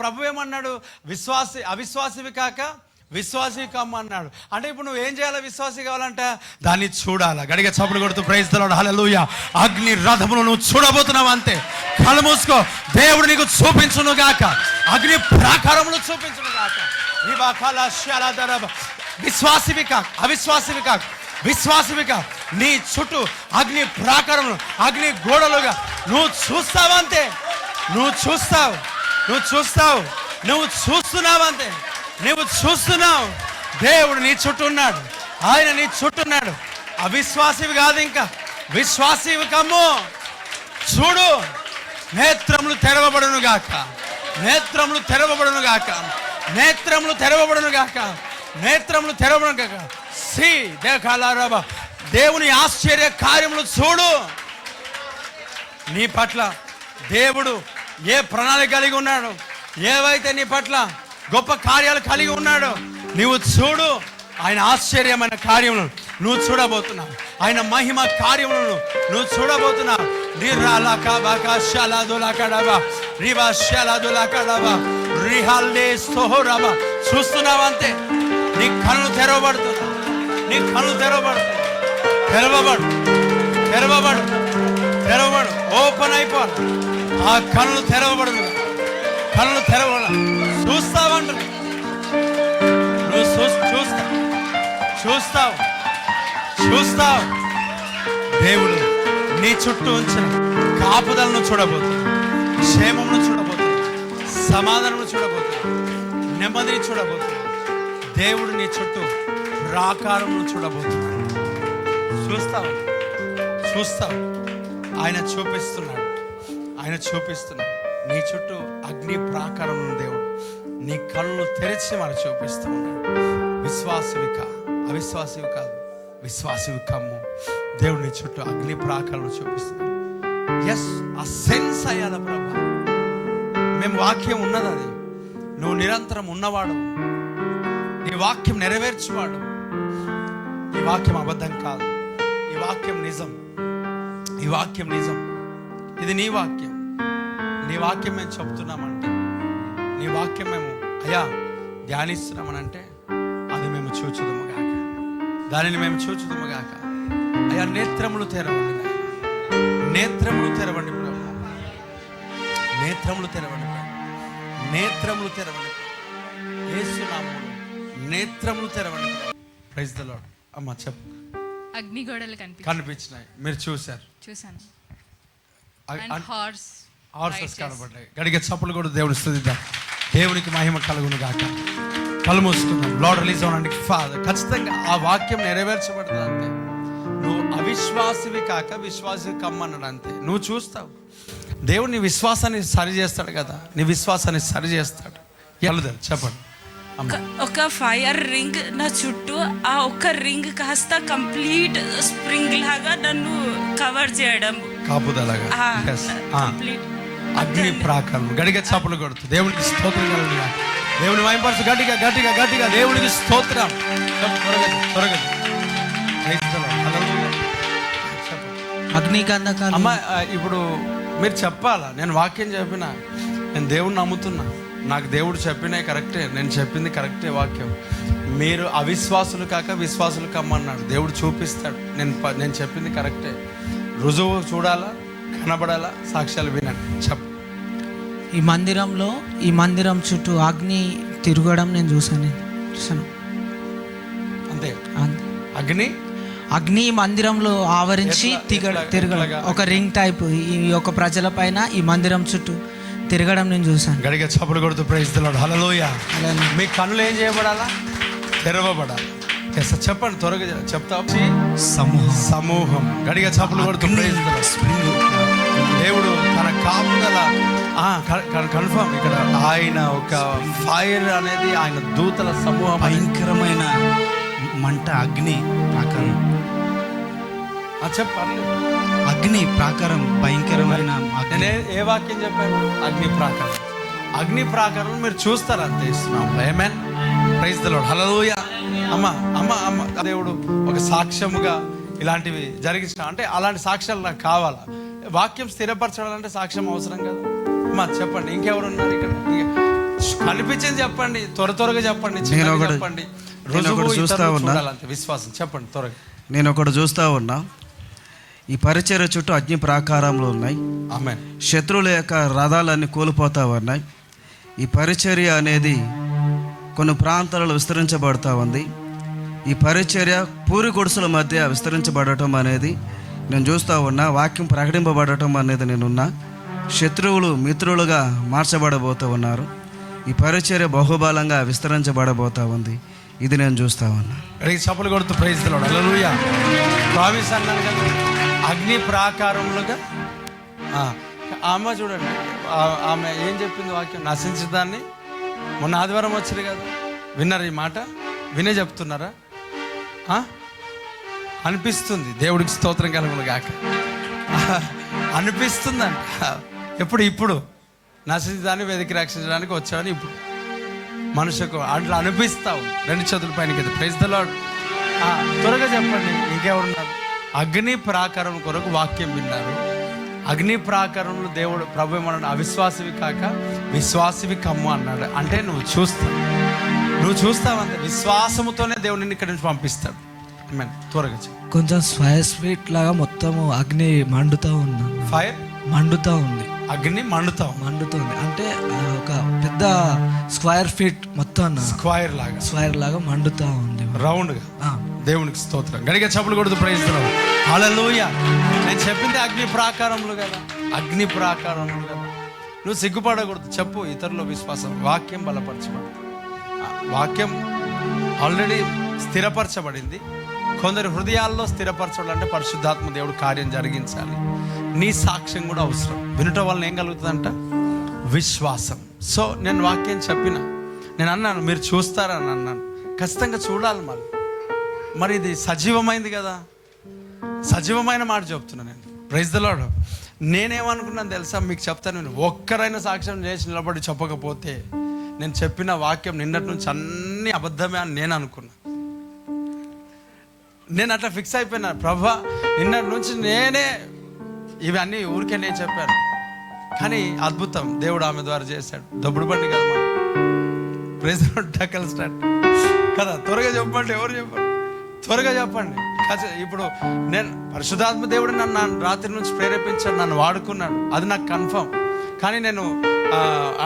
ప్రభు ఏమన్నాడు? అవిశ్వాసివి కాక విశ్వాసి కమ్మ అన్నాడు. అంటే ఇప్పుడు నువ్వు ఏం చేయాలి? విశ్వాసి కావాలంటే దాన్ని చూడాలి. గడిగా చప్పుడు కొడుతూ ప్రైజ్ ది లార్డ్, హల్లెలూయా. అగ్ని రథమును నువ్వు చూడబోతున్నావు అంతే. కళ్ళు మూసుకో. దేవుడు నీకు చూపించును గాక, అగ్ని ప్రాకారములు చూపించును గాక. విశ్వాసివి కాక అవిశ్వాసివి కాక విశ్వాసివి కాక నీ చుట్టూ అగ్ని ప్రాకారములు, అగ్ని గోడలుగా నువ్వు చూస్తావంతే. నువ్వు చూస్తున్నావు అంతే. నువ్వు చూస్తున్నావు. దేవుడు నీ చుట్టూ ఉన్నాడు. ఆయన నీ చుట్టూ ఉన్నాడు. అవిశ్వాసివి కాదు, ఇంకా విశ్వాసివి కమ్ము. చూడు, నేత్రములు తెరవబడును గాక, నేత్రములు తెరవబడును గాక, నేత్రములు తెరవబడును గాక, నేత్రములు తెరవబడును గాక. సి దేఖాలారబ, దేవుని ఆశ్చర్య కార్యములు చూడు. నీ పట్ల దేవుడు ఏ ప్రణాళిక కలిగి ఉన్నాడు, ఏవైతే నీ పట్ల గొప్ప కార్యాలు కలిగి ఉన్నాడో నువ్వు చూడు. ఆయన ఆశ్చర్యమైన కార్యములను నువ్వు చూడబోతున్నావు. ఆయన మహిమ కార్యములను నువ్వు చూడబోతున్నావు. చూస్తున్నావంతే. నీ కళ్ళు తెరవబడుతున్నా, నీ కళ్ళు తెరవబడు. ఓపెన్ అయిపోవాలి. ఆ కళ్ళు తెరవబడు. కళ్ళు తెరవబడ. చూస్తావంట. నువ్వు చూస్తావు. దేవుడు నీ చుట్టూ ఉంచిన కాపుదలను చూడబోతున్నావు, క్షేమమును చూడబోతున్నావు, సమాధానమును చూడబోతున్నావు, నెమ్మదిని చూడబోతున్నావు. దేవుడు నీ చుట్టూ ప్రాకారమును చూడబోతున్నాడు. చూస్తావు. ఆయన చూపిస్తున్నాడు. నీ చుట్టూ అగ్ని ప్రాకారం దేవుడు నీ కళ్ళు తెరిచి మరి చూపిస్తూ ఉన్నాడు. విశ్వాసివి అవిశ్వాసివి కాదు, విశ్వాసివి కమ్ము. దేవుడు నీ చుట్టూ అగ్ని ప్రాకారం చూపిస్తున్నాడు. ఎస్, ఆ సెన్స్ అయ్యాల ప్రభా. మేము వాక్యం ఉన్నది, అది నువ్వు నిరంతరం ఉన్నవాడు, నీ వాక్యం నెరవేర్చువాడు. ఈ వాక్యం అబద్ధం కాదు, ఈ వాక్యం నిజం. ఇది నీ వాక్యం. నీ వాక్యం మేము చెప్తున్నామంటే, నీ వాక్యం మేము అయ్యా ధ్యానిస్తున్నామనంటే అది మేము దానిని మేము చూచుదుముగాక. అయ్యా నేత్రములు తెరవండి, నేత్రములు తెరవండి, యేసు నామములో నేత్రములు తెరవండి. Praise the lord. అమ్మ చెప్పు. అగ్ని గోడలు కనిపించినాయి, మీరు చూశాను. హార్సెస్ కనబడ్డాయి. గడిగే చప్పులు కూడా దేవుని స్తుతిద్దాం. దేవునికి మహిమ కలుగును గాక. కళ్ళు మూసుకుందాం. లార్డ్ రిలీజ్ అవడానికి ఫాదర్ ఖచ్చితంగా ఆ వాక్యం నెరవేర్చబడుతుంది అంతే. నువ్వు అవిశ్వాసివి కాక విశ్వాసివి కమ్మన్నాడు అంతే. నువ్వు చూస్తావు. దేవుడు నీ విశ్వాసాన్ని సరి చేస్తాడు కదా, నీ విశ్వాసాన్ని సరి చేస్తాడు. చెప్పండి. ఒక ఫైర్ రింగ్ నా చుట్టూ, ఆ ఒక్క రింగ్ కాస్త కంప్లీట్ స్ప్రింగ్ లాగా నన్ను కవర్ చేయడం, కాపుదలాగా. అగ్ని ప్రాకారం. గడిగా చప్పులు కొడుతూ దేవునికి స్తోత్రం కలుగును గాక. దేవుని మహిమపరచు. గట్టిగా దేవునికి స్తోత్రం. త్వరగా అగ్ని గంధకాలు. అమ్మ ఇప్పుడు మీరు చెప్పాలా? నేను వాక్యం చెప్పిన, నేను దేవుడిని నమ్ముతున్నా, నాకు దేవుడు చెప్పినే కరెక్టే, నేను చెప్పింది కరెక్టే వాక్యం. మీరు అవిశ్వాసులు కాక విశ్వాసులు కమ్మన్నాడు. దేవుడు చూపిస్తాడు. నేను చెప్పింది కరెక్టే. రుజువు చూడాలా, కనబడాలా, సాక్ష్యాలు వినండి. చెప్పు. ఈ మందిరం చుట్టూ అగ్ని తిరగడం నేను చూసాను. అంతే. అగ్ని మందిరంలో ఆవరించి తిరగడం, ఒక రింగ్ టైప్ ఈ యొక్క ప్రజల పైన ఈ మందిరం చుట్టూ తిరగడం నేను చూసాను. గడిగా చప్పుడు కొడుతూ ప్రైజ్ ది లార్డ్, హల్లెలూయా. మీ కన్నులు ఏం చేయబడాలా? తెరవబడాలి. చెప్పండి, త్వరగా చెప్తా. సమూహం. గడిగా చప్పుడు కొడుతూ ప్రైజ్ ది లార్డ్. దేవుడు తన కాపుదల కన్ఫర్మ్. ఇక్కడ ఆయన ఒక ఫైర్ అనేది ఆయన దూతల సమూహం, భయంకరమైన మంట, అగ్ని ప్రాకారం. చెప్పండి. అగ్ని ప్రాకారం, భయంకరమైన. నేను ఏ వాక్యం చెప్పాను? అగ్ని ప్రాకారం మీరు చూస్తారు అంతే. ఆమేన్. ప్రైజ్ ది లార్డ్, హల్లెలూయా. అమ్మ దేవుడు ఒక సాక్ష్యముగా ఇలాంటివి జరిగించిన, అంటే అలాంటి సాక్ష్యాలు నాకు కావాలా? వాక్యం స్థిరపరచాలంటే సాక్ష్యం అవసరం కదా. అమ్మా చెప్పండి. ఇంకెవరు ఉన్నారు ఇక్కడ? కనిపించింది చెప్పండి, త్వరగా చెప్పండి, చెప్పండి. విశ్వాసం చెప్పండి త్వరగా. నేను ఒకటి చూస్తూ ఉన్నా, ఈ పరిచర్య చుట్టూ అగ్ని ప్రాకారంలో ఉన్నాయి. ఆమేన్. శత్రువుల యొక్క రథాలన్నీ కూలిపోతూ ఉన్నాయి. ఈ పరిచర్య అనేది కొన్ని ప్రాంతాలలో విస్తరించబడుతూ ఉంది. ఈ పరిచర్య పూరి గుడిసెల మధ్య విస్తరించబడటం అనేది నేను చూస్తూ ఉన్నా. వాక్యం ప్రకటింపబడటం అనేది నేనున్నా. శత్రువులు మిత్రులుగా మార్చబడబోతూ ఉన్నారు. ఈ పరిచర్య బహుబలంగా విస్తరించబడబోతూ ఉంది. ఇది నేను చూస్తూ ఉన్నా. చప్పలు కొడుతూ ప్రైజ్ ది లార్డ్. హల్లెలూయా. ప్రామిస్ అన్నాను కదా, అగ్ని ప్రాకారములుగా. అమ్మ చూడండి, ఆమె ఏం చెప్పింది వాక్యం, నశించదాన్ని. మొన్న ఆదివారం వచ్చింది కదా, విన్నారు ఈ మాట? వినే చెప్తున్నారా? అనిపిస్తుంది. దేవుడికి స్తోత్రం కలుగును గాక. అనిపిస్తుందంట. ఇప్పుడు నశించడాన్ని వెతికి రక్షించడానికి వచ్చావని ఇప్పుడు మనుషుకు అట్లా అనిపిస్తావు. రెండు చేతుల పైన కదా. Praise the lord. త్వరగా చెప్పండి. ఇంకెవరున్నారు? అగ్ని ప్రాకారం కొరకు వాక్యం విన్నారు. అగ్ని ప్రాకారంలో దేవుడు ప్రభు ఏమన్నాడు? అవిశ్వాసివి కాక విశ్వాసివి కమ్ము అన్నాడు. అంటే నువ్వు చూస్తావంటే విశ్వాసముతోనే దేవుడిని ఇక్కడి నుంచి పంపిస్తాడు. త్వరగా కొంచెం ఫైర్ స్వీట్ లాగా మొత్తం అగ్ని మండుతూ ఉంది. ఫైర్ మండుతూ ఉంది. అగ్ని మండుతుంది. అంటే ఒక పెద్ద స్క్వేర్ ఫీట్ మొత్తం స్క్వేర్ లాగా మండుతూ ఉంది రౌండ్గా. దేవునికి స్తోత్రం. గడిగా చప్పులు కొడుతూ ప్రైజ్ ది లార్డ్. హల్లెలూయా. నేను చెప్పింది అగ్ని ప్రాకారములు కదా, అగ్ని ప్రాకారములు కదా. నువ్వు సిగ్గుపడకూడదు. చెప్పు ఇతరుల విశ్వాసం. వాక్యం బలపరచబడి, వాక్యం ఆల్రెడీ స్థిరపరచబడింది. కొందరి హృదయాల్లో స్థిరపరచాలంటే పరిశుద్ధాత్మ దేవుడు కార్యం జరిగించాలి. నీ సాక్ష్యం కూడా అవసరం. వినటం వల్ల ఏం కలుగుతుందంట? విశ్వాసం. సో నేను వాక్యం చెప్పిన, నేను అన్నాను మీరు చూస్తారని అన్నాను. ఖచ్చితంగా చూడాలి. మరి ఇది సజీవమైంది కదా, సజీవమైన మాట చెప్తున్నాను నేను. Praise the lord. నేనేమనుకున్నాను తెలుసా? మీకు చెప్తాను. నేను ఒక్కరైనా సాక్ష్యం చేసి నిలబడి చెప్పకపోతే నేను చెప్పిన వాక్యం నిన్నటి నుంచి అన్నీ అబద్ధమే అని నేను అనుకున్నా. నేను అట్లా ఫిక్స్ అయిపోయినా. ప్రభా నిన్నటి నుంచి నేనే ఇవన్నీ ఊరికే నేను చెప్పాను. కానీ అద్భుతం దేవుడు ఆమె ద్వారా చేశాడు. దొబ్బుడు బండి కదా మనం. Praise the lord. టక్కల్ స్టార్ట్ కదా. త్వరగా చెప్పండి. ఎవరు చెప్పండి? త్వరగా చెప్పండి. ఇప్పుడు నేను పరిశుద్ధాత్మ దేవుడు నన్ను రాత్రి నుంచి ప్రేరేపించాడు, నన్ను వాడుకున్నాడు. అది నాకు కన్ఫర్మ్. కానీ నేను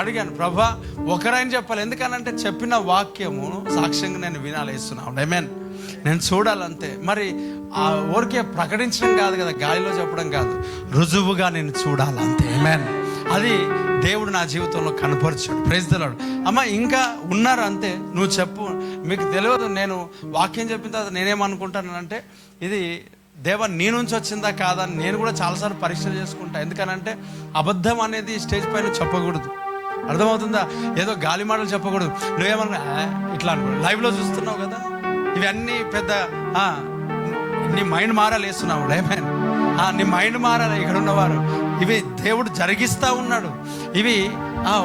అడిగాను, ప్రభా ఒకరైనా చెప్పాలి. ఎందుకనంటే చెప్పిన వాక్యము సాక్ష్యంగా నేను వినాలి. వేస్తున్నాను. ఆమేన్. నేను చూడాలంతే. మరి ఆ ఊరికే ప్రకటించడం కాదు కదా, గాలిలో చెప్పడం కాదు, రుజువుగా నేను చూడాలంతే. ఆమేన్. అది దేవుడు నా జీవితంలో కనపరిచాడు. Praise the lord. అమ్మ ఇంకా ఉన్నారు అంతే. నువ్వు చెప్పు. మీకు తెలియదు, నేను వాక్యం చెప్పిన తర్వాత నేనేమనుకుంటానంటే ఇది దేవ నీ నుంచి వచ్చిందా కాదా అని నేను కూడా చాలాసార్లు పరీక్షలు చేసుకుంటా. ఎందుకనంటే అబద్ధం అనేది స్టేజ్ పైన చెప్పకూడదు. అర్థమవుతుందా? ఏదో గాలి మాటలు చెప్పకూడదు. నువ్వేమన్నా ఇట్లా అనుకో. లైవ్లో చూస్తున్నావు కదా, ఇవన్నీ పెద్ద నీ మైండ్ మారాలి వేస్తున్నావు. ఆమేన్. నీ మైండ్ మారాలి. ఇక్కడ ఉన్నవారు ఇవి దేవుడు జరిగిస్తూ ఉన్నాడు. ఇవి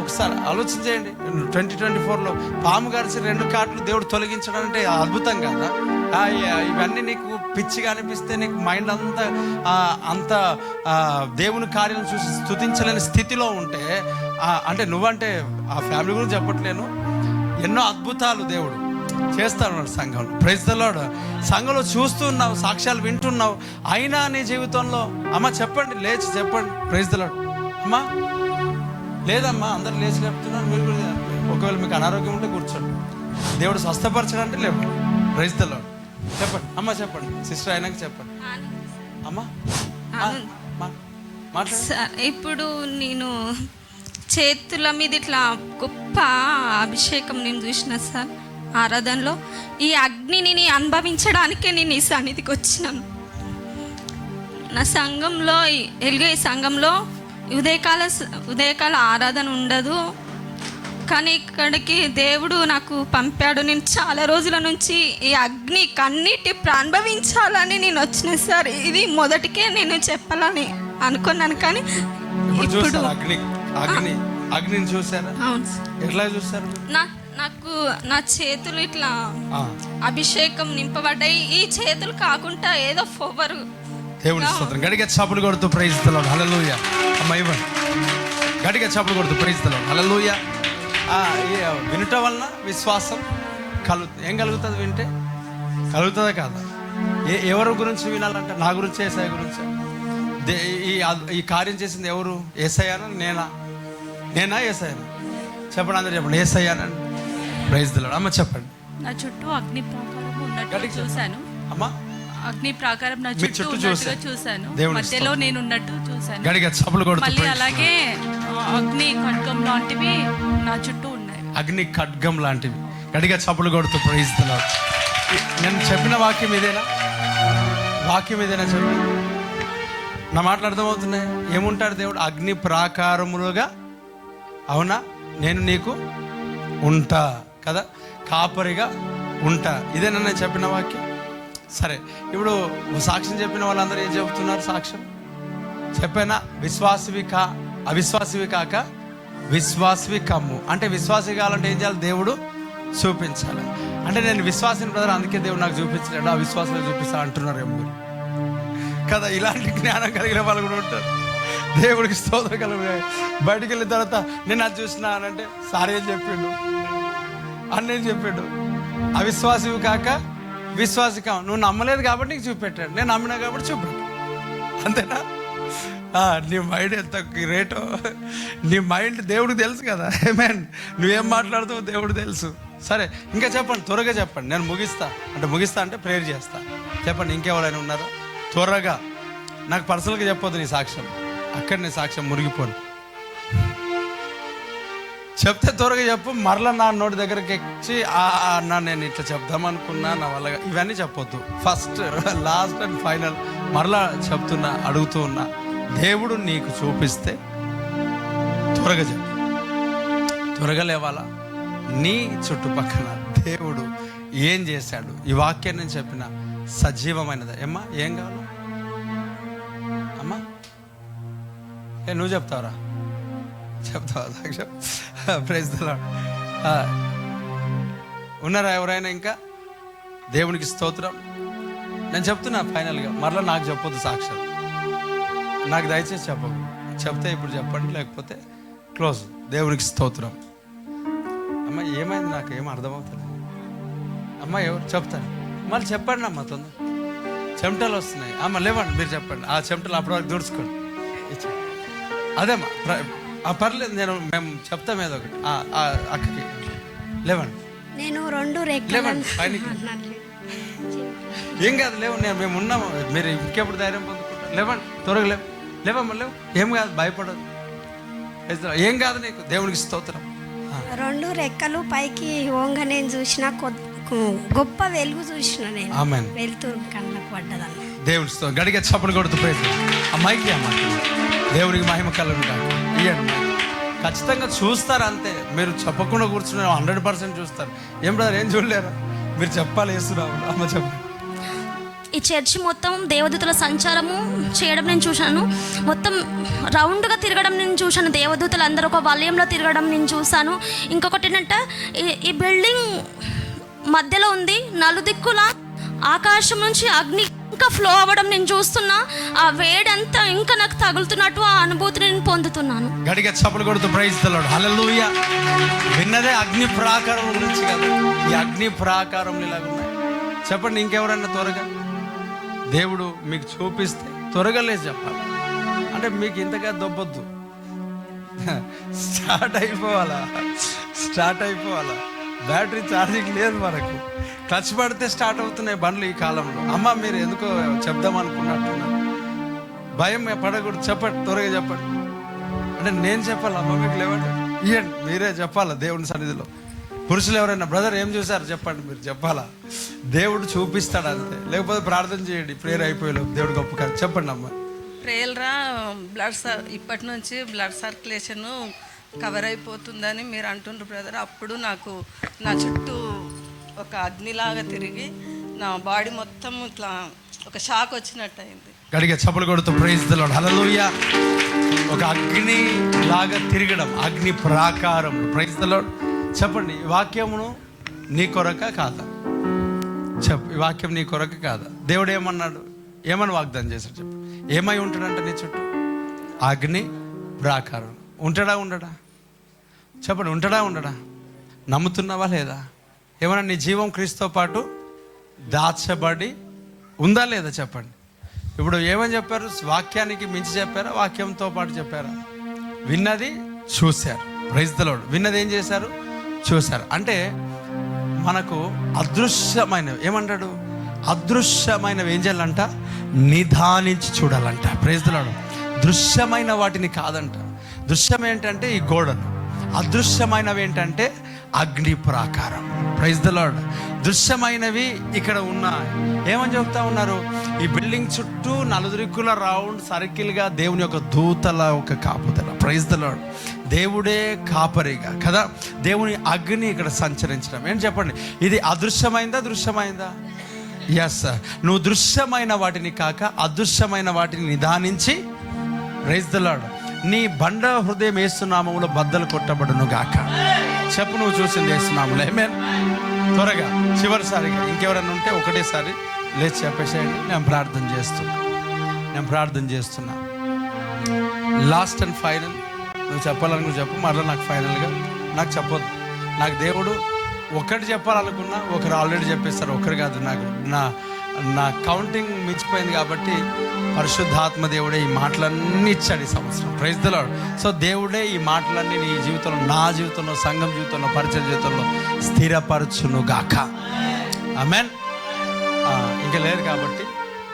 ఒకసారి ఆలోచన చేయండి. 2024లో పాము గారిసి 2 కాట్లు దేవుడు తొలగించడం అంటే అద్భుతం కదా. ఇవన్నీ నీకు పిచ్చిగా అనిపిస్తే నీకు మైండ్ అంత దేవుని కార్యం చూసి స్తుతించలేని స్థితిలో ఉంటే, అంటే నువ్వంటే ఆ ఫ్యామిలీ గురించి చెప్పట్లేను, ఎన్నో అద్భుతాలు దేవుడు చేస్తాడు సంఘంలో. Praise the lord. సంఘంలో చూస్తున్నావు, సాక్ష్యాలు వింటున్నావు, అయినా నీ జీవితంలో అమ్మ చెప్పండి, లేచి చెప్పండి. Praise the lord. అమ్మా లేదమ్మా అందరు లేచి లేపుతున్నారు. మీరు కూడా ఒకవేళ మీకు అనారోగ్యం ఉంటే కూర్చోండి. దేవుడు స్వస్థపరచడంటే లేవు. Praise the lord. చెప్పండి అమ్మ, చెప్పండి. సిస్టర్ అయినాక చెప్పండి అమ్మా. ఇప్పుడు నేను చేతుల మీద ఇట్లా గొప్ప అభిషేకం నేను చూసిన సార్ ఆరాధనలో. ఈ అగ్నిని అనుభవించడానికే నేను ఈ సన్నిధికి వచ్చినాను. నా సంఘంలో ఎలుగే సంఘంలో ఉదయకాల ఆరాధన ఉండదు, కానీ ఇక్కడికి దేవుడు నాకు పంపాడు. నేను చాలా రోజుల నుంచి ఈ అగ్ని కన్నీటి అనుభవించాలని నేను వచ్చిన సార్. ఇది మొదటికే నేను చెప్పాలని అనుకున్నాను, కానీ ఇప్పుడు అగ్నిని చూసారా? అవును. ఎట్లా చూసారు? నాకు నా చేతులు ఇట్లా అభిషేకం నింపబడ్డాయి. ఈ చేతులు కాకుండా ఏదో ఫోవరు. దేవుని స్తోత్రం. గట్టిగా చప్పులు కొడుతూ ప్రైజ్ ది లార్డ్. హల్లెలూయా. అమ్మ ఇవ్వండి. గట్టిగా చప్పులు కొడుతూ ప్రైజ్ ది లార్డ్. హల్లెలూయా. వినుట వలన విశ్వాసం కలుగుతుంది. ఏం కలుగుతుంది? వింటే కలుగుతుందా కాదా? ఎవరి గురించి వినాలంటే నా గురించి, యేసయ్య గురించి. ఈ కార్యం చేసింది ఎవరు? యేసయ్యనా నేనా యేసయ్యనా? చెప్పండి, అందరూ చెప్పండి. యేసయ్యనండి. Praise the lord. అమ్మ చెప్పండి. నా చుట్టూ అగ్ని ప్రాకారం ఉన్నట్టు చూశాను. అమ్మా, అగ్ని ప్రాకారం నా మీ చుట్టూ ఉన్నట్టుగా చూశాను. మధ్యలో నేను ఉన్నట్టు చూశాను. గడిగా చప్పులు కొడుతూ మళ్ళీ అలాగే అగ్ని ఖడ్గం లాంటివి నా చుట్టూ ఉన్నాయి. అగ్ని ఖడ్గం లాంటివి. గడిగా చప్పులు కొడుతూ ప్రైజ్ ది లార్డ్. నేను చెప్పిన వాక్యం ఇదేనా? వాక్యం ఇదేనా? చెప్పి నా మాటలు అర్థమవుతున్నాయి. ఏముంటాడు దేవుడు? అగ్ని ప్రాకారములుగా. అవునా? నేను నీకు ఉంటా కదా, కాపరిగా ఉంటా. ఇదేనా నేను చెప్పిన వాక్యం? సరే, ఇప్పుడు సాక్ష్యం చెప్పిన వాళ్ళందరూ ఏం చెబుతున్నారు? సాక్ష్యం చెప్పానా? అవిశ్వాసివి కాక విశ్వాసివి కమ్ము. అంటే విశ్వాసి కావాలంటే ఏం చేయాలి? దేవుడు చూపించాలి. అంటే నేను విశ్వాసిని బ్రదర్, అందుకే దేవుడు నాకు చూపించలేడు, అవిశ్వాసంగా చూపిస్తా అంటున్నారు మీరు కదా. ఇలాంటి జ్ఞానం కలిగిన వాళ్ళు కూడా ఉంటారు. దేవుడికి స్తోత్రం కలిగిన. బయటికి వెళ్ళిన తర్వాత నేను అది చూసినా అనంటే సార్ ఏం చెప్పిండు, అన్నేం చెప్పిండు? అవిశ్వాసివి కాక విశ్వాసి కా. నువ్వు నమ్మలేదు కాబట్టి నీకు చూపెట్టాడు, నేను నమ్మినా కాబట్టి చూపెట్టాడు. అంతేనా? నీ మైండ్ ఎంత గ్రేటో. నీ మైండ్ దేవుడికి తెలుసు కదా. ఆమేన్. నువ్వేం మాట్లాడుతావు దేవుడు తెలుసు. సరే, ఇంకా చెప్పండి, త్వరగా చెప్పండి. నేను ముగిస్తా అంటే ప్రేయర్ చేస్తా. చెప్పండి, ఇంకెవరైనా ఉన్నారా? త్వరగా. నాకు పర్సనల్గా చెప్పొద్దు నీ సాక్ష్యం, అక్కడ నీ సాక్ష్యం మురిగిపోను. చెప్తే త్వరగా చెప్పు. మరలా నా నోటి దగ్గరికి ఎక్కి అన్నా నేను ఇట్లా చెప్దామనుకున్నా, నా వల్ల ఇవన్నీ చెప్పొద్దు. ఫస్ట్, లాస్ట్ అండ్ ఫైనల్ మరలా చెప్తున్నా, అడుగుతూ ఉన్నా. దేవుడు నీకు చూపిస్తే త్వరగా చెప్పు. త్వరగా లేవాలా? నీ చుట్టుపక్కల దేవుడు ఏం చేశాడు? ఈ వాక్యం నేను చెప్పిన సజీవమైనదా? ఏమ్మా, ఏం కావాలా అమ్మా? నువ్వు చెప్తావరా? చెప్తావా సాక్ష్యం? Praise the lord. ఉన్నారా ఎవరైనా ఇంకా? దేవునికి స్తోత్రం. నేను చెప్తున్నా ఫైనల్గా, మరలా నాకు చెప్పొద్దు సాక్ష్యం. నాకు దయచేసి చెప్పకు. చెప్తే ఇప్పుడు చెప్పండి, లేకపోతే క్లోజ్. దేవునికి స్తోత్రం. అమ్మ, ఏమైంది? నాకు ఏం అర్థమవుతుంది. అమ్మ, ఎవరు చెప్తారు? మళ్ళీ చెప్పండి అమ్మ, తొందర. చెమటలు వస్తున్నాయి. అమ్మ లేవండి, మీరు చెప్పండి. ఆ చెమటలు అప్పటి వరకు దుడుచుకోండి. అదేమ్మా, పర్లేదు, మేము చెప్తాం ఏదో ఒకటి. అక్కకి లేవండి. నేను 2 లేవండి పైనకి. ఏం కాదు, లేవు. మేము ఉన్నాము. మీరు ఇంకెప్పుడు ధైర్యం పొందుకుంటారు? లేవండి, త్వరగా లేవమ్మా, లేవు. ఏం కాదు, భయపడదు. ఏం కాదు నీకు. దేవునికి స్తోత్రం. 2 రెక్కలు పైకి ఓంగ నేను చూసిన గొప్ప వెలుగు చూసిన. నేను ఆమేన్. వెలుతురు కళ్ళకు పడ్డదన్న. దేవుని స్తోత్రం. గడిగా చప్పలు కొడుతూ ప్రైజ్. అమ్మాయికి అమ్మ, దేవునికి మహిమ కలుగుతాడు. ఇవ్వండి. ఖచ్చితంగా చూస్తారు అంతే. మీరు చెప్పకుండా కూర్చున్నారు, 100% చూస్తారు. ఏం బ్రదర్, ఏం చూడలేరు? మీరు చెప్పాలి. వేస్తున్నావు అమ్మ, చెప్పండి. ఈ చర్చి మొత్తం దేవదూతల సంచారము చేయడం నేను చూశాను. మొత్తం రౌండ్గా తిరగడం నేను చూశాను. దేవదూతలు అందరూ ఒక వలయంలో తిరగడం నేను చూశాను. ఇంకొకటి ఏంటంటే ఈ బిల్డింగ్ మధ్యలో ఉంది. నలుదిక్కుల ఆకాశం నుంచి అగ్ని ఇంకా ఫ్లో అవ్వడం నేను చూస్తున్నా. ఆ వేడంతా ఇంకా నాకు తగులుతున్నట్టు ఆ అనుభూతిని నేను పొందుతున్నాను. గడిగా చప్పలు కొడుతూ ప్రైజ్ ది లార్డ్. హల్లెలూయా. విన్నదే అగ్ని ప్రాకారం గురించి కదా. ఈ అగ్ని ప్రాకారం ఇలాగ ఉన్నాయి. చెప్పండి, ఇంకెవరన్నా త్వరగా దేవుడు మీకు చూపిస్తే త్వరగా లేదు చెప్పాలి. అంటే మీకు ఇంతగా దొబ్బొద్దు. స్టార్ట్ అయిపోవాలా. బ్యాటరీ ఛార్జింగ్ లేదు మనకు. క్లచ్ పడితే స్టార్ట్ అవుతున్నాయి బండ్లు ఈ కాలంలో. అమ్మ, మీరు ఎందుకో చెప్దాం అనుకున్నట్టున్నారు. భయం పడకూడదు. చెప్పండి, త్వరగా చెప్పండి. అంటే నేను చెప్పాలి, అమ్మ మీకు లేవండి. ఇవ్వండి, మీరే చెప్పాలా దేవుని సన్నిధిలో. పురుషులు ఎవరైనా బ్రదర్ ఏం చూసారు చెప్పండి, మీరు చెప్పాలా. దేవుడు చూపిస్తాడు అంతే. లేకపోతే ప్రార్థన చేయండి, ప్రేయర్ అయిపోయేలోపు. దేవుడు గొప్ప కాదు. చెప్పండి అమ్మ. ప్రేయర్రా ఇప్పటి నుంచి బ్లడ్ సర్క్యులేషన్ కవర్ అయిపోతుందని మీరు అంటుండ్రు బ్రదర్. అప్పుడు నాకు నా చుట్టూ ఒక అగ్నిలాగా తిరిగి నా బాడీ మొత్తం ఇట్లా ఒక షాక్ వచ్చినట్టు అయింది. గడిగా చప్పలు కొడుతూ ప్రైజ్ ది లార్డ్. హల్లెలూయా. ఒక అగ్ని లాగా తిరగడం, అగ్ని ప్రాకారం. Praise the lord. చెప్పండి, ఈ వాక్యమును నీ కొరక కాదా? చెప్పు, ఈ వాక్యం నీ కొరక కాదా? దేవుడు ఏమన్నాడు? ఏమని వాగ్దానం చేశాడు చెప్పు. ఏమై ఉంటాడంట నీ చుట్టూ? అగ్ని ప్రాకారం. ఉంటాడా ఉండడా? చెప్పండి, ఉంటాడా ఉండడా? నమ్ముతున్నావా లేదా? ఏమన్నా నీ జీవం క్రీస్తుతో పాటు దాచబడి ఉందా లేదా? చెప్పండి. ఇప్పుడు ఏమని చెప్పారు? వాక్యానికి మించి చెప్పారా? వాక్యంతో పాటు చెప్పారా? విన్నది చూశారు. Praise the lord. విన్నది ఏం చేశారు? చూశారు. అంటే మనకు అదృశ్యమైనవి, ఏమంటాడు? అదృశ్యమైనవి ఏం చేయాలంట? నిదానించి చూడాలంట. Praise the lord. దృశ్యమైన వాటిని కాదంట. దృశ్యం ఏంటంటే ఈ గోడలు, అదృశ్యమైనవి ఏంటంటే అగ్ని ప్రాకారం. Praise the lord. దృశ్యమైనవి ఇక్కడ ఉన్నాయి. ఏమని చెప్తా ఉన్నారు? ఈ బిల్డింగ్ చుట్టూ నలుదిక్కుల రౌండ్ సర్కిల్గా దేవుని యొక్క దూతల ఒక కాపుదల. Praise the lord. దేవుడే కాపరిగా కదా, దేవుని అగ్ని ఇక్కడ సంచరించడం. ఏం చెప్పండి, ఇది అదృశ్యమైందా దృశ్యమైందా? ఎస్. నువ్వు దృశ్యమైన వాటిని కాక అదృశ్యమైన వాటిని నిదానించి, ప్రైజ్ ది లార్డ్, నీ బండ హృదయం యేసునామములో బద్దలు కొట్టబడును గాక. చెప్పు, నువ్వు చూసింది యేసునామములో. ఆమేన్. త్వరగా చివరిసారిగా ఇంకెవరైనా ఉంటే ఒకటేసారి లేచి చెప్పేసేయండి. నేను ప్రార్థన చేస్తున్నా. Last and final. నువ్వు చెప్పాలని నువ్వు చెప్పు, మరలా నాకు ఫైనల్గా నాకు చెప్పొద్దు. నాకు దేవుడు ఒకటి చెప్పాలనుకున్నా ఒకరు ఆల్రెడీ చెప్పేస్తారు. ఒకరు కాదు, నాకు నా కౌంటింగ్ మించిపోయింది కాబట్టి పరిశుద్ధాత్మ దేవుడే ఈ మాటలన్నీ ఇచ్చాడు ఈ సంవత్సరం. Praise the lord. సో దేవుడే ఈ మాటలన్నీ నీ జీవితంలో, నా జీవితంలో, సంఘం జీవితంలో, పరిచయ జీవితంలో స్థిరపరచును గాక. ఆమేన్. ఇంకా లేదు కాబట్టి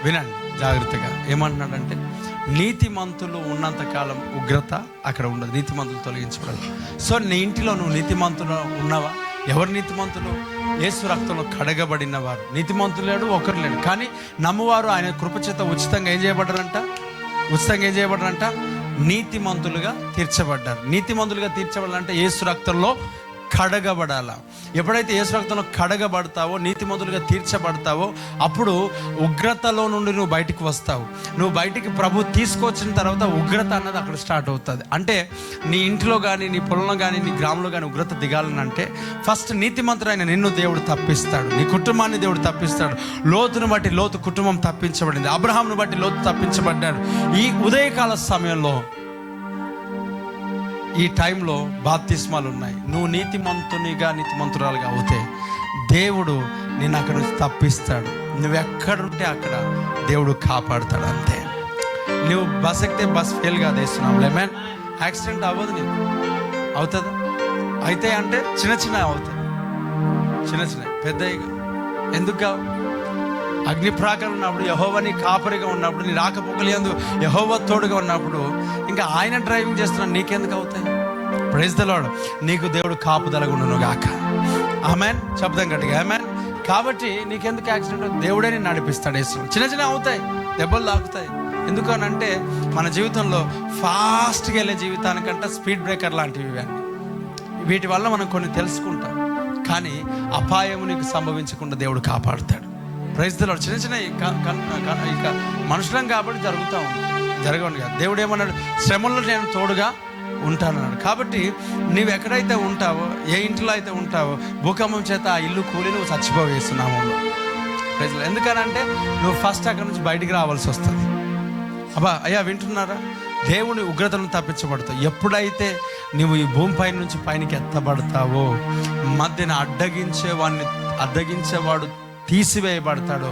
వినండి జాగ్రత్తగా. ఏమంటున్నాడంటే, నీతిమంతులు ఉన్నంతకాలం ఉగ్రత అక్కడ ఉండదు, నీతిమంతులు తొలగించబడదు. సో నీ ఇంటిలో నువ్వు నీతిమంతులు ఉన్నావా? ఎవరు నీతిమంతులు? యేసు రక్తంలో కడగబడిన వారు. నీతిమంతులు లేడు, ఒకరు లేడు. కానీ నమ్మువారు ఆయన కృపచేత ఉచితంగా ఏం చేయబడ్డారంట? నీతిమంతులుగా తీర్చబడ్డారు. నీతిమంతులుగా తీర్చబడాలంటే యేసు రక్తంలో కడగబడాల. ఎప్పుడైతే యేసు రక్తంలో కడగబడతావో, నీతిమంతులుగా తీర్చబడతావో, అప్పుడు ఉగ్రతలో నుండి నువ్వు బయటికి వస్తావు. నువ్వు బయటికి ప్రభు తీసుకొచ్చిన తర్వాత ఉగ్రత అన్నది అక్కడ స్టార్ట్ అవుతుంది. అంటే నీ ఇంట్లో కానీ, నీ పొలంలో కానీ, నీ గ్రామంలో కానీ ఉగ్రత దిగాలనంటే ఫస్ట్ నీతిమంతుడైన నిన్ను దేవుడు తప్పిస్తాడు, నీ కుటుంబాన్ని దేవుడు తప్పిస్తాడు. లోతును బట్టి లోతు కుటుంబం తప్పించబడింది, అబ్రహామును బట్టి లోతు తప్పించబడ్డాడు. ఈ ఉదయకాల సమయంలో, ఈ టైంలో బాప్తిస్మాలు ఉన్నాయి. నువ్వు నీతిమంతురాలుగా అవుతే దేవుడు నిన్ను అక్కడ నుంచి తప్పిస్తాడు. నువ్వు ఎక్కడుంటే అక్కడ దేవుడు కాపాడుతాడు. అంతే. నువ్వు బస్ ఎక్కితే బస్ ఫెయిల్ కాదు వేస్తున్నావు. ఆమేన్. యాక్సిడెంట్ అవ్వదు, నీకు అవుతుందా? అయితే అంటే చిన్న అవుతాయి, చిన్న పెద్దగా ఎందుకు కావు? అగ్ని ప్రాకారం ఉన్నప్పుడు, యెహోవా నీ కాపరిగా ఉన్నప్పుడు, నీ రాకపోకలు యందు యెహోవా తోడుగా ఉన్నప్పుడు, ఇంకా ఆయన డ్రైవింగ్ చేస్తున్నాడు, నీకెందుకు అవుతాయి? Praise the lord. నీకు దేవుడు కాపుదలగా ఉండును గాక. ఆమేన్. శబ్దం గట్టిగా ఆమేన్. కాబట్టి నీకెందుకు యాక్సిడెంట్? దేవుడే నేను నడిపిస్తాడు. వేస్తున్నాడు. చిన్న అవుతాయి, దెబ్బలు తాకుతాయి. ఎందుకు అని అంటే మన జీవితంలో ఫాస్ట్గా వెళ్ళే జీవితానికంటే స్పీడ్ బ్రేకర్ లాంటివి ఇవన్నీ. వీటి వల్ల మనం కొన్ని తెలుసుకుంటాం, కానీ అపాయము నీకు సంభవించకుండా దేవుడు కాపాడుతాడు. Praise the lord. చిన్న ఇక మనుషులం కాబట్టి జరుగుతూ ఉంది, జరగండి కాదు. దేవుడు ఏమన్నాడు? శ్రమల్లో నేను తోడుగా ఉంటానన్నాడు. కాబట్టి నువ్వు ఎక్కడైతే ఉంటావో, ఏ ఇంట్లో అయితే ఉంటావో, భూకంపం చేత ఆ ఇల్లు కూలి నువ్వు చచ్చిపోవేస్తున్నావు. Praise the lord. ఎందుకనంటే నువ్వు ఫస్ట్ అక్కడ నుంచి బయటికి రావాల్సి వస్తుంది. అయ్యా వింటున్నారా? దేవుని ఉగ్రతను తప్పించబడతావు. ఎప్పుడైతే నువ్వు ఈ భూమిపై నుంచి పైనకి ఎత్తబడతావో, మధ్యన అడ్డగించేవాడు తీసివేయబడతాడో,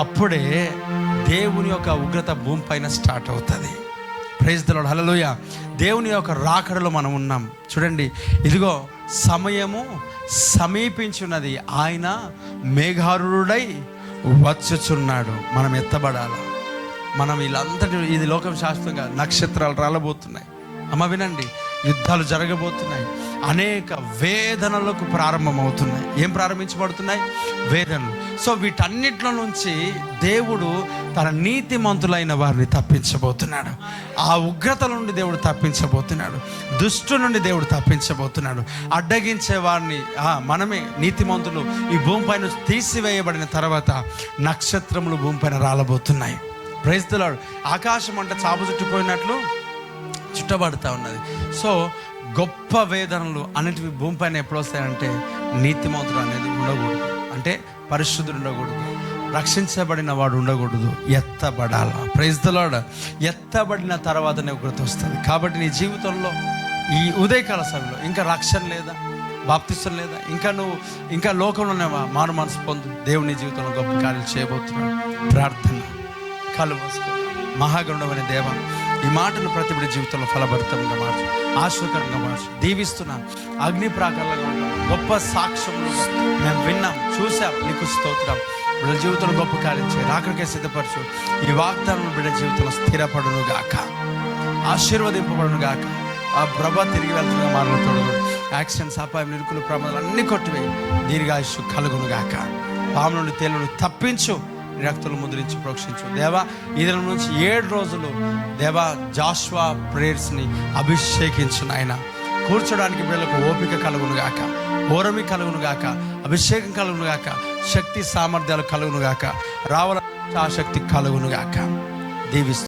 అప్పుడే దేవుని యొక్క ఉగ్రత భూమి పైన స్టార్ట్ అవుతుంది. Praise the lord. హల్లెలూయా. దేవుని యొక్క రాకడలో మనం ఉన్నాం. చూడండి, ఇదిగో సమయము సమీపించున్నది, ఆయన మేఘారుడై వచ్చుచున్నాడు. మనం ఎత్తబడాలి. మనం వీళ్ళంతటి, ఇది లోకం శాస్త్రంగా నక్షత్రాలు రాలబోతున్నాయి. అమ్మ వినండి, యుద్ధాలు జరగబోతున్నాయి. అనేక వేదనలకు ప్రారంభమవుతున్నాయి. ఏం ప్రారంభించబడుతున్నాయి? వేదనలు. సో వీటన్నిటిలో నుంచి దేవుడు తన నీతిమంతులైన వారిని తప్పించబోతున్నాడు. ఆ ఉగ్రత నుండి దేవుడు తప్పించబోతున్నాడు. దుష్టు నుండి దేవుడు తప్పించబోతున్నాడు. అడ్డగించే వారిని మనమే నీతిమంతులు ఈ భూమిపై నుంచి తీసివేయబడిన తర్వాత నక్షత్రములు భూమిపైన రాలబోతున్నాయి. Praise the lord. ఆకాశం అంటే చాప చుట్టిపోయినట్లు చుట్టబడుతూ ఉన్నది. సో గొప్ప వేదనలు అన్నిటివి భూమిపైన ఎప్పుడు వస్తాయంటే నీతిమంతుడు అనేది ఉండకూడదు, అంటే పరిశుద్ధుడు ఉండకూడదు, రక్షించబడిన వాడు ఉండకూడదు, ఎత్తబడాల. Praise the lord. ఎత్తబడిన తర్వాతనే ఉగ్రత వస్తుంది. కాబట్టి నీ జీవితంలో ఈ ఉదయకాల సమయంలో ఇంకా రక్షణ లేదా, బాప్తిసం లేదా, ఇంకా లోకంలో ఉన్నావా? మారు మనసు పొందు. దేవుని జీవితంలో గొప్ప కార్యాలు చేయబోతున్నాడు. ప్రార్థన. కళ్ళు మూసుకో. మహాగణుడమైన దేవ, ఈ మాటలు ప్రతి బిడ్డ జీవితంలో ఫలభరితంగా మార్చు, ఆశ్చర్యకరంగా మార్చు. దీవిస్తున్నా. అగ్ని ప్రాకారంగా ఉంటాం. గొప్ప సాక్ష్యములు మేము విన్నాం, చూసాం. నీకు స్తోత్రం. బిడ్డ జీవితంలో గొప్ప కార్యం చేయి. రాకడికే సిద్ధపరచు. ఈ వాగ్దానం బిడ్డ జీవితంలో స్థిరపడును గాక, ఆశీర్వదింపబడును గాక. ఆ ప్రభ తిరిగి వెళ్తున్న మార్గంలో తోడు. యాక్సిడెంట్స్, అపాయం, నిరుకులు, ప్రమాదాలు అన్నీ కొట్టివేయి. దీర్ఘాయుష్షు కలుగును గాక. పాము నుండి తేలును తప్పించు. రక్తులు ముద్రించి ప్రోక్షించు. దేవా, ఈ దినం నుంచి 7 రోజులు దేవా జాషువా ప్రేయర్స్ని అభిషేకించు నాయన. కూర్చోడానికి బిడ్డలకు ఓపిక కలుగును గాక, ఓరమి కలుగును గాక, అభిషేకం కలుగును గాక, శక్తి సామర్థ్యాలు కలుగును గాక, రావాల శక్తి కలుగును గాక. దీవిస్తూ